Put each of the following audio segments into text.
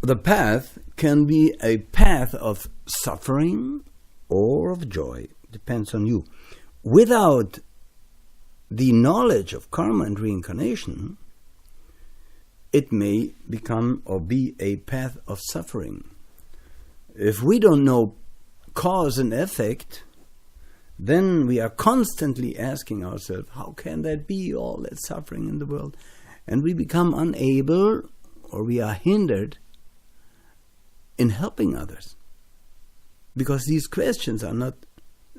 the path can be a path of suffering or of joy. Depends on you. Without the knowledge of karma and reincarnation, it may become or be a path of suffering. If we don't know cause and effect, then we are constantly asking ourselves, how can that be, all that suffering in the world? And we become unable, or we are hindered in helping others, because these questions are not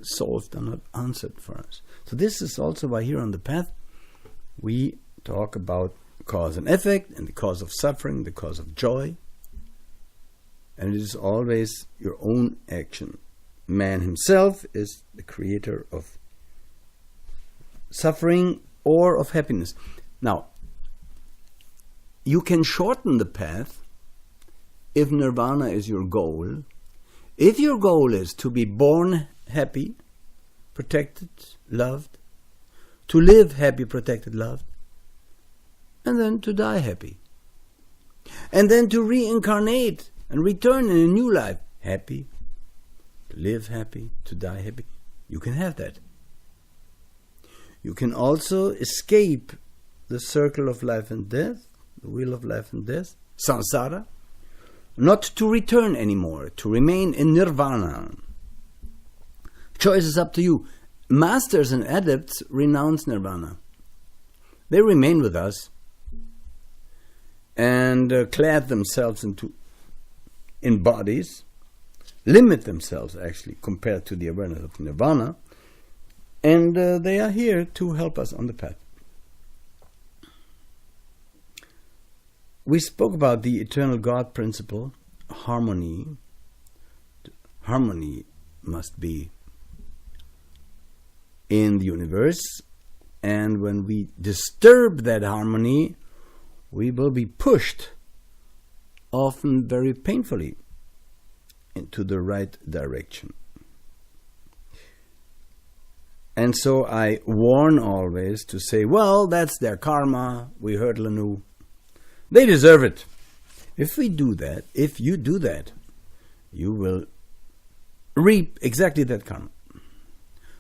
solved, are not answered for us. So this is also why here on the path we talk about cause and effect, and the cause of suffering, the cause of joy. And it is always your own action. Man himself is the creator of suffering or of happiness. Now, you can shorten the path if nirvana is your goal. If your goal is to be born happy, protected, loved, to live happy, protected, loved, and then to die happy, and then to reincarnate and return in a new life, happy, to live happy, to die happy, you can have that. You can also escape the circle of life and death, the wheel of life and death, samsara, not to return anymore, to remain in nirvana. Choice is up to you. Masters and adepts renounce nirvana. They remain with us and clad themselves in bodies, limit themselves actually compared to the awareness of nirvana, and they are here to help us on the path. We spoke about the eternal God principle, harmony. Harmony must be in the universe, and when we disturb that harmony, we will be pushed, often very painfully, into the right direction. And so I warn always to say, well, that's their karma, we heard Lanu. They deserve it. If we do that, if you do that, you will reap exactly that karma.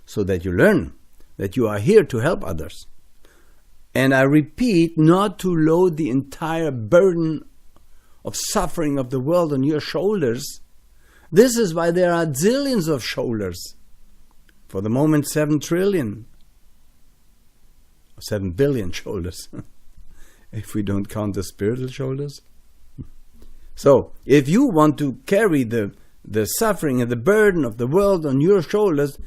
So that you learn that you are here to help others. And I repeat, not to load the entire burden of suffering of the world on your shoulders. This is why there are zillions of shoulders. For the moment, 7 trillion. 7 billion shoulders. If we don't count the spiritual shoulders. So, if you want to carry the suffering and the burden of the world on your shoulders,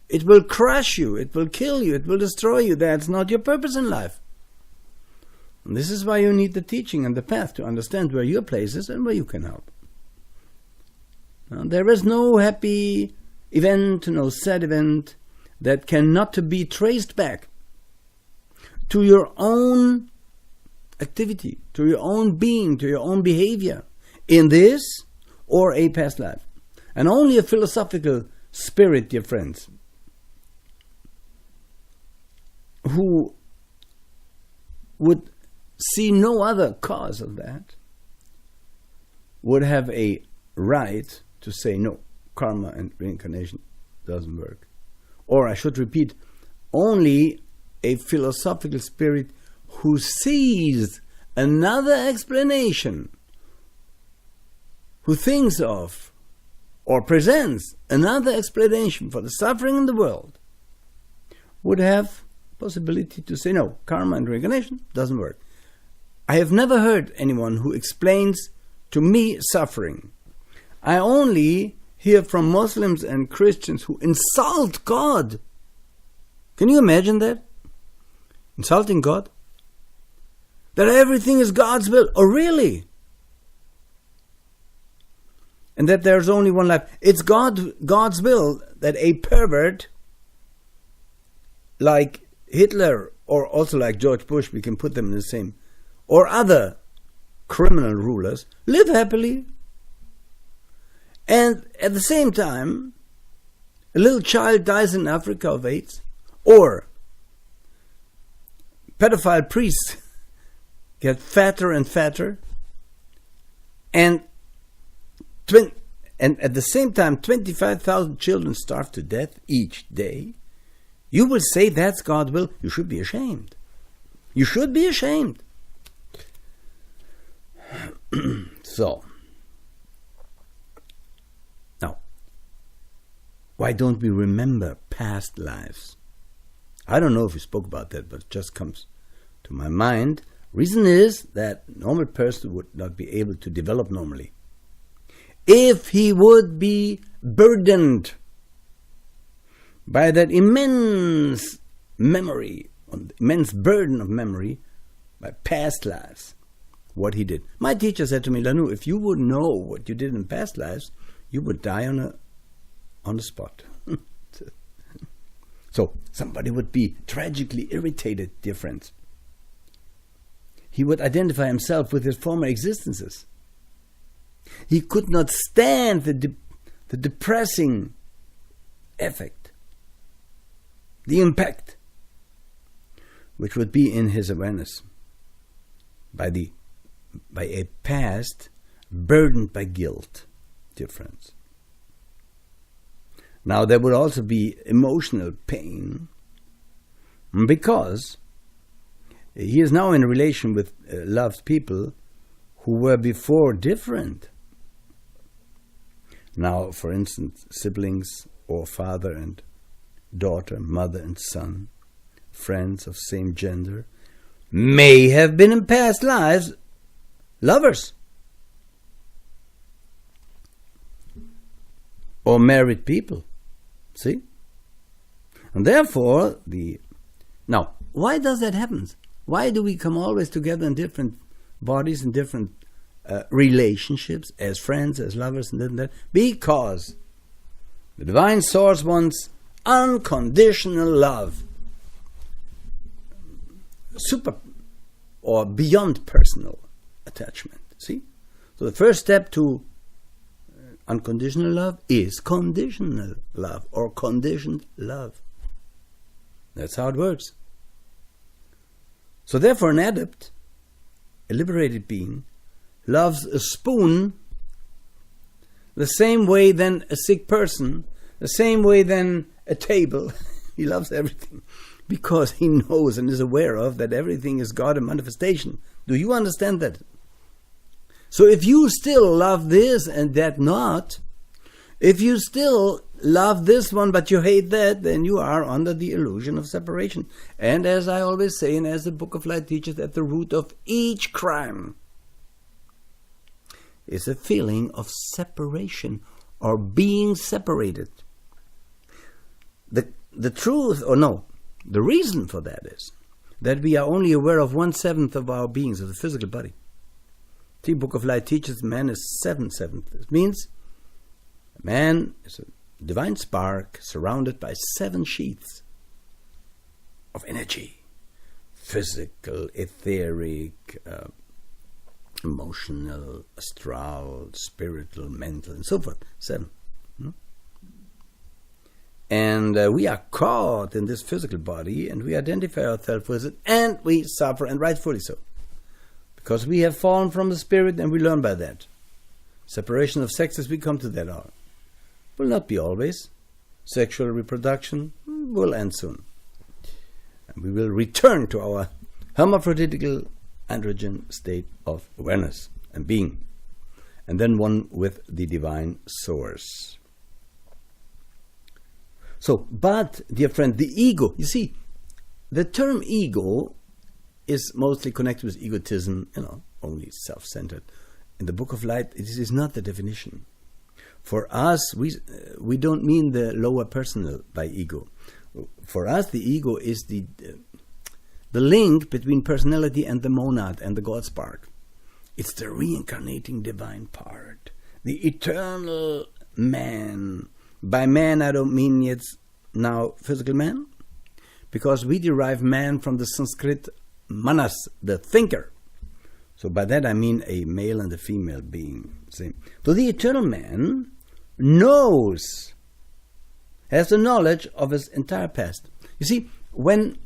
it will crush you, it will kill you, it will destroy you. That's not your purpose in life. And this is why you need the teaching and the path to understand where your place is and where you can help. Now, there is no happy event, no sad event that cannot be traced back to your own activity, to your own being, to your own behavior in this or a past life. And only a philosophical spirit, dear friends, who would see no other cause of that, would have a right to say, no, karma and reincarnation doesn't work. Or I should repeat, only a philosophical spirit who sees another explanation, who thinks of or presents another explanation for the suffering in the world, would have possibility to say, no, karma and reincarnation doesn't work. I have never heard anyone who explains to me suffering. I only hear from Muslims and Christians who insult God. Can you imagine that? Insulting God? That everything is God's will. Oh, really? And that there's only one life. It's God's will that a pervert like Hitler, or also like George Bush, we can put them in the same, or other criminal rulers, live happily. And at the same time, a little child dies in Africa of AIDS, or pedophile priests get fatter and fatter, and at the same time 25,000 children starve to death each day, you will say that's God's will. You should be ashamed. You should be ashamed. So, now, why don't we remember past lives? I don't know if we spoke about that, but it just comes to my mind. Reason is that a normal person would not be able to develop normally if he would be burdened by that immense memory, immense burden of memory by past lives, what he did. My teacher said to me, Lanu, if you would know what you did in past lives, you would die on the spot. So somebody would be tragically irritated, dear friends. He would identify himself with his former existences. He could not stand the depressing effect, the impact, which would be in his awareness by a past burdened by guilt, dear friends. Now there would also be emotional pain because he is now in a relation with loved people who were before different. Now, for instance, siblings or father and daughter, mother and son, friends of same gender, may have been in past lives lovers or married people. See? And therefore, now, why does that happen? Why do we come always together in different bodies and different relationships as friends, as lovers, and that? Because the Divine Source wants unconditional love, super or beyond personal attachment. See? So the first step to unconditional love is conditional love or conditioned love. That's how it works. So therefore an adept, a liberated being, loves a spoon the same way than a sick person, the same way than a table. He loves everything because he knows and is aware of that everything is God in manifestation. Do you understand that? So if you still love this and that not, if you still love this one but you hate that, then you are under the illusion of separation. And as I always say, and as the Book of Light teaches, at the root of each crime is a feeling of separation or being separated. The truth, or no, the reason for that is that we are only aware of 1/7 of our beings, of the physical body. The Book of Light teaches man is 7/7. It means man is a divine spark surrounded by 7 sheaths of energy. Physical, etheric, emotional, astral, spiritual, mental, and so forth. 7. And we are caught in this physical body, and we identify ourselves with it, and we suffer, and rightfully so. Because we have fallen from the spirit, and we learn by that. Separation of sexes, we come to that hour. Will not be always. Sexual reproduction will end soon. And we will return to our hermaphroditical androgen state of awareness and being. And then one with the divine source. So, but, dear friend, the ego, you see, the term ego is mostly connected with egotism, only self-centered. In the Book of Light, it is not the definition. For us, we don't mean the lower personal by ego. For us, the ego is the link between personality and the monad and the God spark. It's the reincarnating divine part, the eternal man. By man, I don't mean yet now physical man, because we derive man from the Sanskrit manas, the thinker. So by that I mean a male and a female being. See? So the eternal man knows, has the knowledge of his entire past. You see, when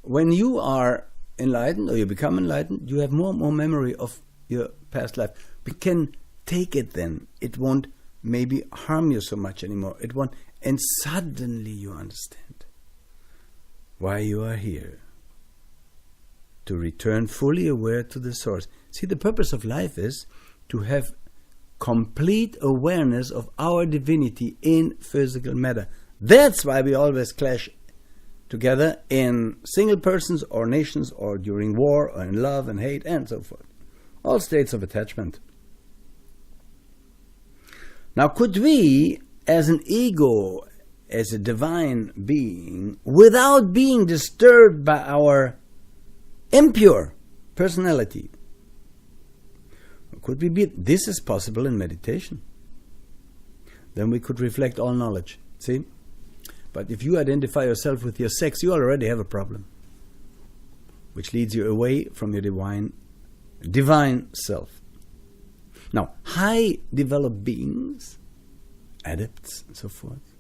you are enlightened or you become enlightened, you have more and more memory of your past life. We can take it then. It won't maybe harm you so much anymore. It won't. And suddenly you understand why you are here. To return fully aware to the source. See, the purpose of life is to have complete awareness of our divinity in physical matter. That's why we always clash together in single persons or nations or during war or in love and hate and so forth. All states of attachment. Now, could we, as an ego, as a divine being, without being disturbed by our impure personality, could we be? This is possible in meditation. Then we could reflect all knowledge. See? But if you identify yourself with your sex, you already have a problem, which leads you away from your divine self. Now, high developed beings, adepts and so forth,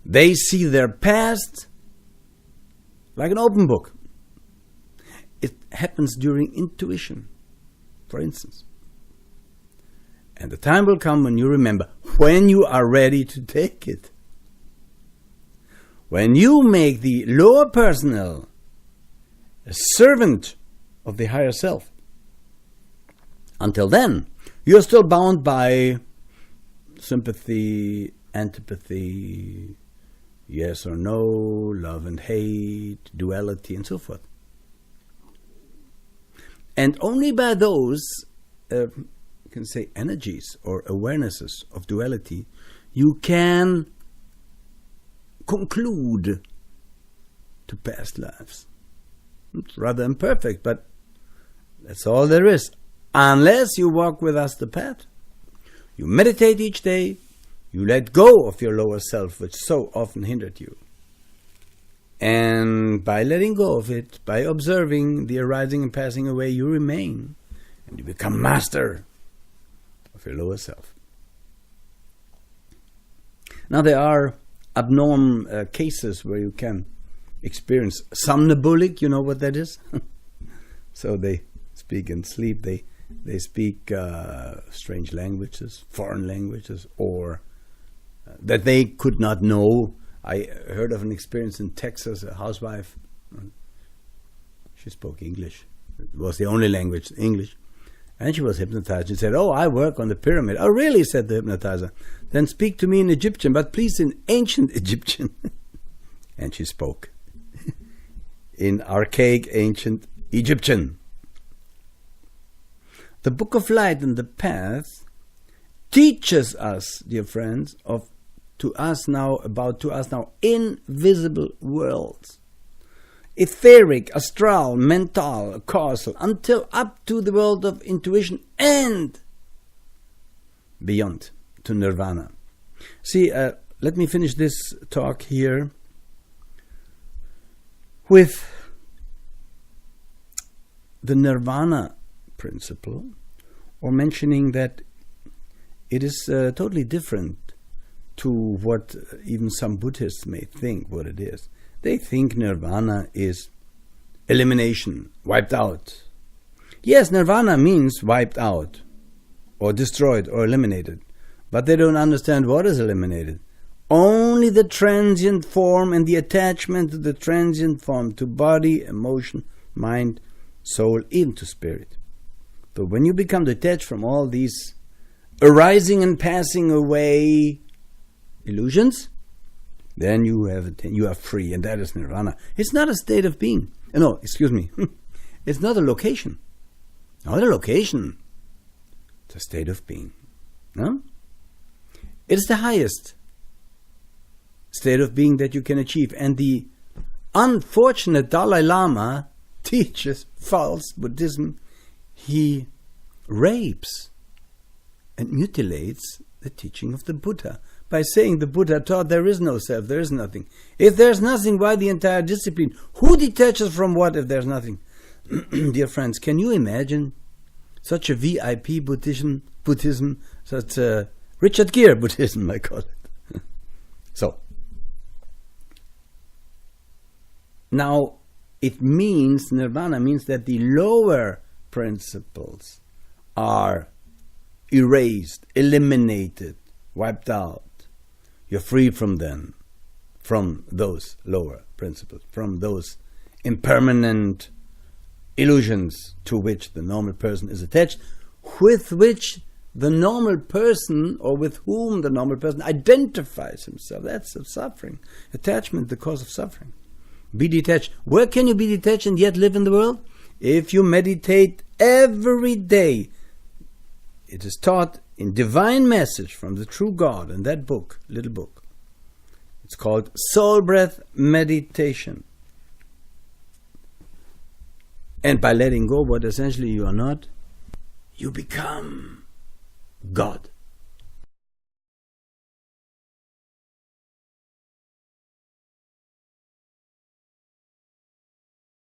they see their past like an open book. It happens during intuition, for instance. And the time will come when you remember, when you are ready to take it. When you make the lower personal a servant of the higher self. Until then, you're still bound by sympathy, antipathy, yes or no, love and hate, duality, and so forth. And only by those, you can say, energies or awarenesses of duality, you can conclude to past lives. It's rather imperfect, but that's all there is. Unless you walk with us the path. You meditate each day, you let go of your lower self, which so often hindered you. And by letting go of it, by observing the arising and passing away, you remain. And you become master of your lower self. Now there are abnormal cases where you can experience somnambulic, you know what that is? So they speak in sleep, they speak strange languages, foreign languages, or that they could not know. I heard of an experience in Texas, a housewife, she spoke English. It was the only language, English. And she was hypnotized. She said, "Oh, I work on the pyramid." "Oh, really?" said the hypnotizer. "Then speak to me in Egyptian, but please in ancient Egyptian." And she spoke in archaic ancient Egyptian. The Book of Light and the Path teaches us, dear friends, to us now invisible worlds. Etheric, astral, mental, causal, until up to the world of intuition and beyond to nirvana. See, let me finish this talk here with the nirvana principle, or mentioning that it is totally different to what even some Buddhists may think what it is. They think nirvana is elimination, wiped out. Yes, nirvana means wiped out, or destroyed, or eliminated. But they don't understand what is eliminated. Only the transient form and the attachment to the transient form, to body, emotion, mind, soul, even to spirit. So when you become detached from all these arising and passing away illusions, then you are free, and that is nirvana. It's not a state of being. No, excuse me. It's not a location. Not a location. It's a state of being. No? It is the highest state of being that you can achieve. And the unfortunate Dalai Lama teaches false Buddhism. He rapes and mutilates the teaching of the Buddha by saying the Buddha taught there is no self, there is nothing. If there's nothing, why the entire discipline? Who detaches from what if there's nothing? Dear friends, can you imagine such a VIP Buddhism, such a Richard Gere Buddhism, I call it. So, now it means, nirvana means that the lower principles are erased, eliminated, wiped out. You're free from them, from those lower principles, from those impermanent illusions to which the normal person is attached, with which the normal person, or with whom the normal person identifies himself. That's the suffering. Attachment, the cause of suffering. Be detached. Where can you be detached and yet live in the world? If you meditate every day. It is taught in Divine Message from the True God, in that book, little book. It's called Soul Breath Meditation. And by letting go what essentially you are not, you become God.